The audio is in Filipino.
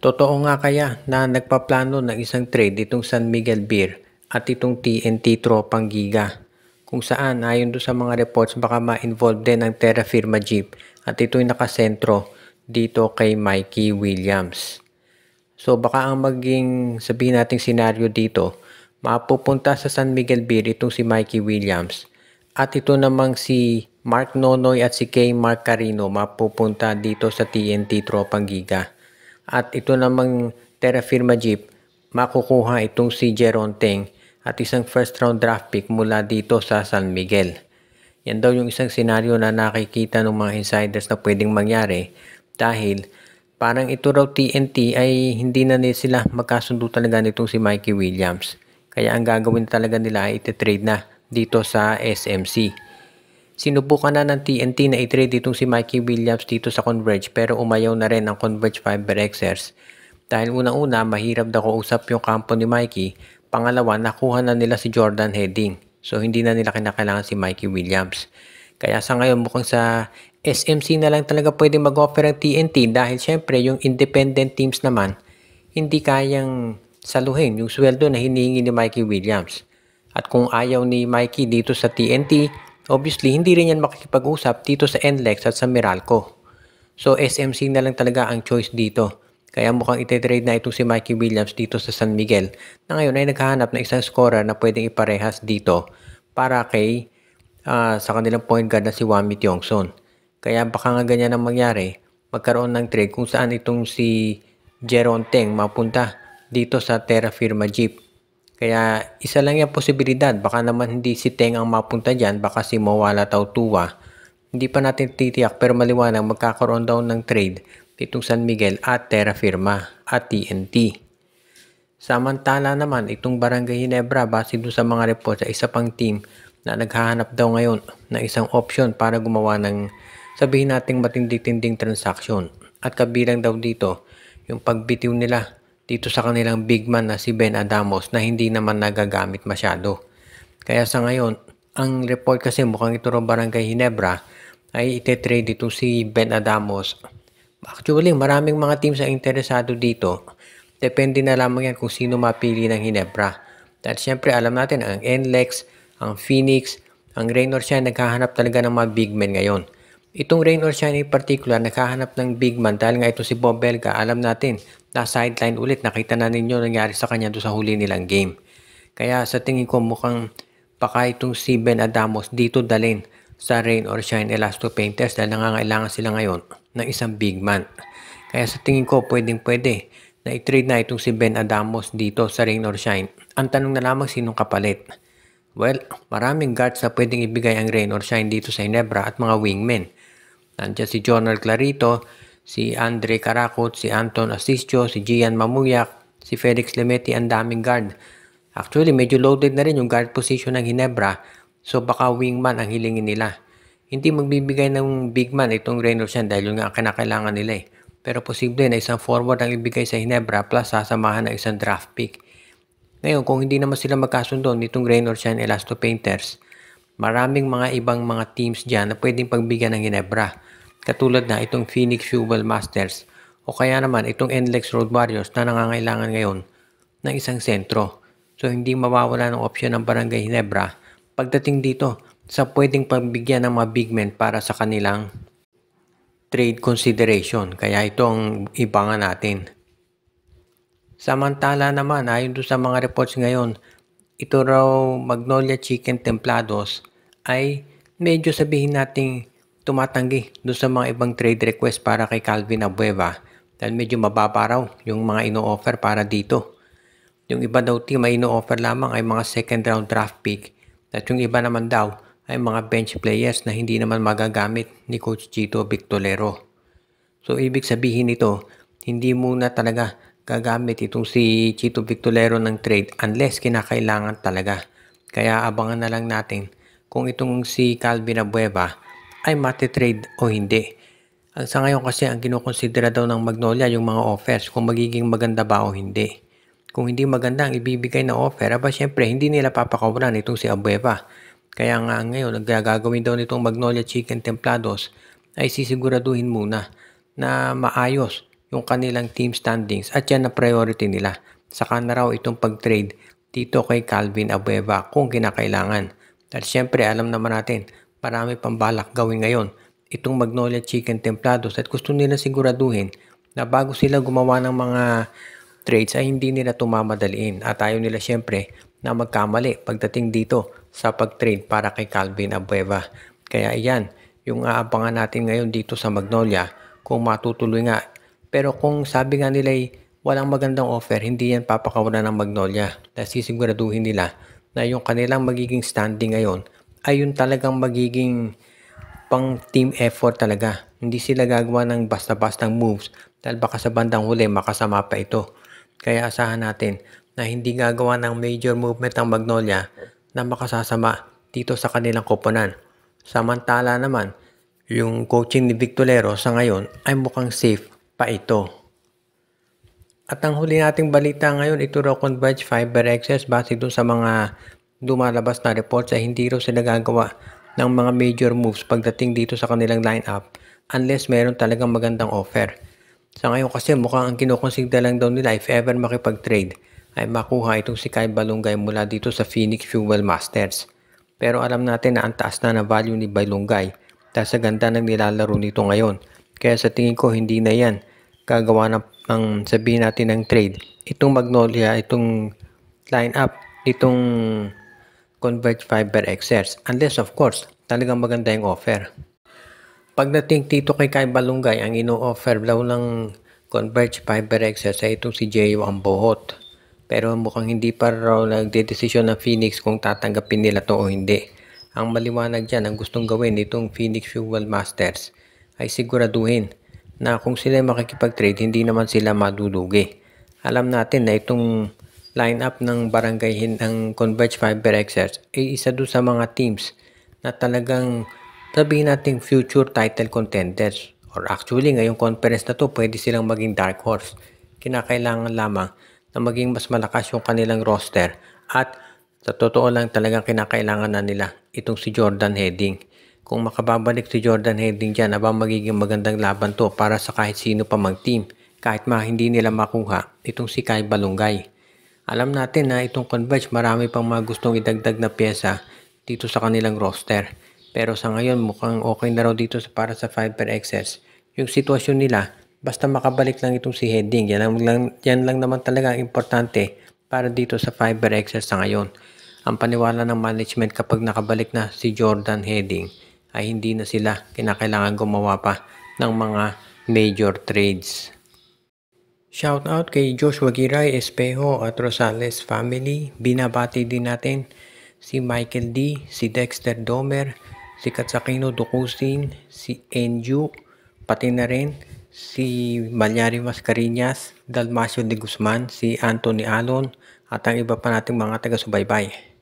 Totoo nga kaya na nagpaplano ng isang trade itong San Miguel Beer at itong TNT Tropang Giga, kung saan ayon do sa mga reports baka ma-involve din ang Terra Firma Jeep at ito'y nakasentro dito kay Mikey Williams. So baka ang maging sabihin nating senaryo dito, mapupunta sa San Miguel Beer itong si Mikey Williams at ito namang si Mark Nonoy at si K. Mark Carino mapupunta dito sa TNT Tropang Giga. At ito namang Terra Firma Jeep, makukuha itong si Jeron Teng at isang first round draft pick mula dito sa San Miguel. Yan daw yung isang senaryo na nakikita ng mga insiders na pwedeng mangyari dahil parang ito raw TNT ay hindi na sila magkasundo talaga nitong si Mikey Williams. Kaya ang gagawin talaga nila ay iti-trade na dito sa SMC. Sinubukan na ng TNT na i-trade itong si Mikey Williams dito sa Converge pero umayaw na rin ang Converge FiberXers. Dahil unang-una mahirap daw kausap yung kampo ni Mikey, pangalawa nakuha na nila si Jordan Heading. So hindi na nila kinakailangan si Mikey Williams. Kaya sa ngayon mukhang sa SMC na lang talaga pwede mag-offer ang TNT dahil syempre yung independent teams naman hindi kayang saluhin yung sweldo na hinihingi ni Mikey Williams. At kung ayaw ni Mikey dito sa TNT, obviously, hindi rin yan makikipag-usap dito sa NLEX at sa Meralco. So, SMC na lang talaga ang choice dito. Kaya mukhang ititrade na itong si Mikey Williams dito sa San Miguel na ngayon ay naghahanap ng isang scorer na pwedeng iparehas dito para kay sa kanilang point guard na si Wami Tiongson. Kaya baka nga ganyan ang mangyari, magkaroon ng trade kung saan itong si Jeron Teng mapunta dito sa Terra Firma Jeep. Kaya isa lang yung posibilidad, baka naman hindi si Teng ang mapunta dyan, baka si Mawala Tautua. Hindi pa natin titiyak pero maliwanag magkakaroon daw ng trade itong San Miguel at Terra Firma at TNT. Samantala naman itong Barangay Ginebra base doon sa mga report sa isa pang team na naghahanap daw ngayon ng isang option para gumawa ng sabihin nating matindi-tinding transaction. At kabilang daw dito yung pagbitiw nila dito sa kanilang big man na si Ben Adamos na hindi naman nagagamit masyado. Kaya sa ngayon, ang report kasi mukhang ito rin Barangay Ginebra ay ite-trade dito si Ben Adamos. Actually, maraming mga teams ang interesado dito. Depende na lamang yan kung sino mapili ng Ginebra. Dahil syempre alam natin ang NLEX, ang Phoenix, ang Rain or Shine naghahanap talaga ng mga big men ngayon. Itong Rain or Shine in particular, naghahanap ng big man dahil nga ito si Bob Belga, alam natin, na sideline ulit, nakita na ninyo nangyari sa kanya doon sa huli nilang game. Kaya sa tingin ko mukhang baka itong si Ben Adamos dito dalhin sa Rain or Shine Elasto Painters dahil nangangailangan sila ngayon ng isang big man. Kaya sa tingin ko pwedeng-pwede na i-trade na itong si Ben Adamos dito sa Rain or Shine. Ang tanong na lamang sinong kapalit? Well, maraming guards na pwedeng ibigay ang Rain or Shine dito sa Ginebra at mga wingmen. Nandiyan si Jonald Clarito, si Andre Caracot, si Anton Asisio, si Gian Mamuyak, si Felix Lemeti, ang daming guard. Actually, medyo loaded na rin yung guard position ng Ginebra, so baka wingman ang hilingin nila. Hindi magbibigay ng big man itong Rain or Shine dahil yung nga kinakailangan nila eh. Pero posible na isang forward ang ibigay sa Ginebra plus sasamahan ng isang draft pick. Ngayon, kung hindi naman sila magkasundo nitong Rain or Shine Elasto Painters, maraming mga ibang mga teams dyan na pwedeng pagbigyan ng Ginebra. Katulad na itong Phoenix Fuel Masters o kaya naman itong NLEX Road Warriors na nangangailangan ngayon ng isang sentro. So hindi mawawala ng opsyon ng Barangay Ginebra pagdating dito sa pwedeng pagbigyan ng mga big men para sa kanilang trade consideration. Kaya ito ang ibangan natin. Samantala naman, ayon doon sa mga reports ngayon, ito raw Magnolia Chicken Templados ay medyo sabihin nating tumatanggi doon sa mga ibang trade request para kay Calvin Abueva dahil medyo mababa raw yung mga ino-offer para dito. Yung iba daw team ay ino-offer lamang ay mga second round draft pick at yung iba naman daw ay mga bench players na hindi naman magagamit ni Coach Chito Victolero. So ibig sabihin nito, hindi muna talaga gagamit itong si Chito Victolero ng trade unless kinakailangan talaga. Kaya abangan na lang natin kung itong si Calvin Abueva ay matitrade o hindi. Sa ngayon kasi ang kinukonsidera daw ng Magnolia yung mga offers kung magiging maganda ba o hindi. Kung hindi maganda ang ibibigay na offer, aba syempre hindi nila papakawalan itong si Abueva. Kaya nga ngayon gagawin daw nitong Magnolia Chicken Templados ay sisiguraduhin muna na maayos yung kanilang team standings at yan na priority nila. Saka na raw itong pag-trade dito kay Calvin Abueva kung kinakailangan. Dahil syempre alam naman natin, marami pang balak gawin ngayon itong Magnolia Chicken Templados at gusto nila siguraduhin na bago sila gumawa ng mga trades ay hindi nila tumamadaliin at ayaw nila syempre na magkamali pagdating dito sa pag-trade para kay Calvin Abueva. Kaya iyan, yung aabangan natin ngayon dito sa Magnolia kung matutuloy nga. Pero kung sabi nga nila ay walang magandang offer, hindi yan papakawalan ng Magnolia. Dahil sisiguraduhin nila na yung kanilang magiging standing ngayon ay yung talagang magiging pang team effort talaga. Hindi sila gagawa ng basta-bastang moves dahil baka sa bandang huli makasama pa ito. Kaya asahan natin na hindi gagawa ng major movement ang Magnolia na makasasama dito sa kanilang koponan. Samantala naman, yung coaching ni Victorero sa ngayon ay mukhang safe pa ito. At ang huli nating balita ngayon, ito raw Converge Fiber Excess base dun sa mga lumalabas na reports ay hindi raw sila gagawa ng mga major moves pagdating dito sa kanilang lineup unless meron talagang magandang offer. Sa ngayon kasi mukhang ang kinukonsigda lang daw nila if ever makipag-trade ay makuha itong si Kyle Balungay mula dito sa Phoenix Fuel Masters. Pero alam natin na ang taas na value ni Balungay dahil sa ganda ng nilalaro nito ngayon. Kaya sa tingin ko hindi na yan gagawa ng sabihin natin ng trade. Itong Magnolia, itong lineup, itong Converge Fiber Excess. Unless of course, talagang maganda yung offer. Pagdating dito kay Kyle Balungay, ang ino-offer daw ng Converge Fiber Excess ay itong si Jeyo Ambohot. Pero mukhang hindi pa raw nagdedesisyon ng Phoenix kung tatanggapin nila to o hindi. Ang maliwanag dyan, ang gustong gawin nitong Phoenix Fuel Masters ay siguraduhin na kung sila makikipag-trade, hindi naman sila madulugi. Alam natin na itong lineup ng barangay ng Converge Fiber Excess ay isa doon sa mga teams na talagang sabihin natin future title contenders. Or actually, ngayong conference na to, pwede silang maging dark horse. Kinakailangan lamang na maging mas malakas yung kanilang roster at sa totoo lang talagang kinakailangan na nila itong si Jordan Heading. Kung makababalik si Jordan Heading dyan, aba magiging magandang laban to para sa kahit sino pa mag-team kahit hindi nila makuha itong si Kyle Balungay. Alam natin na itong Converge marami pang mga gustong idagdag na pyesa dito sa kanilang roster. Pero sa ngayon mukhang okay na raw dito para sa Fiber Excess. Yung sitwasyon nila, basta makabalik lang itong si Heading, yan lang naman talaga ang importante para dito sa Fiber Excess sa ngayon. Ang paniwala ng management kapag nakabalik na si Jordan Heading ay hindi na sila kinakailangan gumawa pa ng mga major trades. Shout out kay Joshua Giray, Espejo at Rosales family. Binabati din natin si Michael D, si Dexter Domer, si Katsakino Dukusin, si Enju, pati na rin si Malyari Mascareñas, Dalmacio de Guzman, si Anthony Alon, at ang iba pa nating mga taga-subaybay.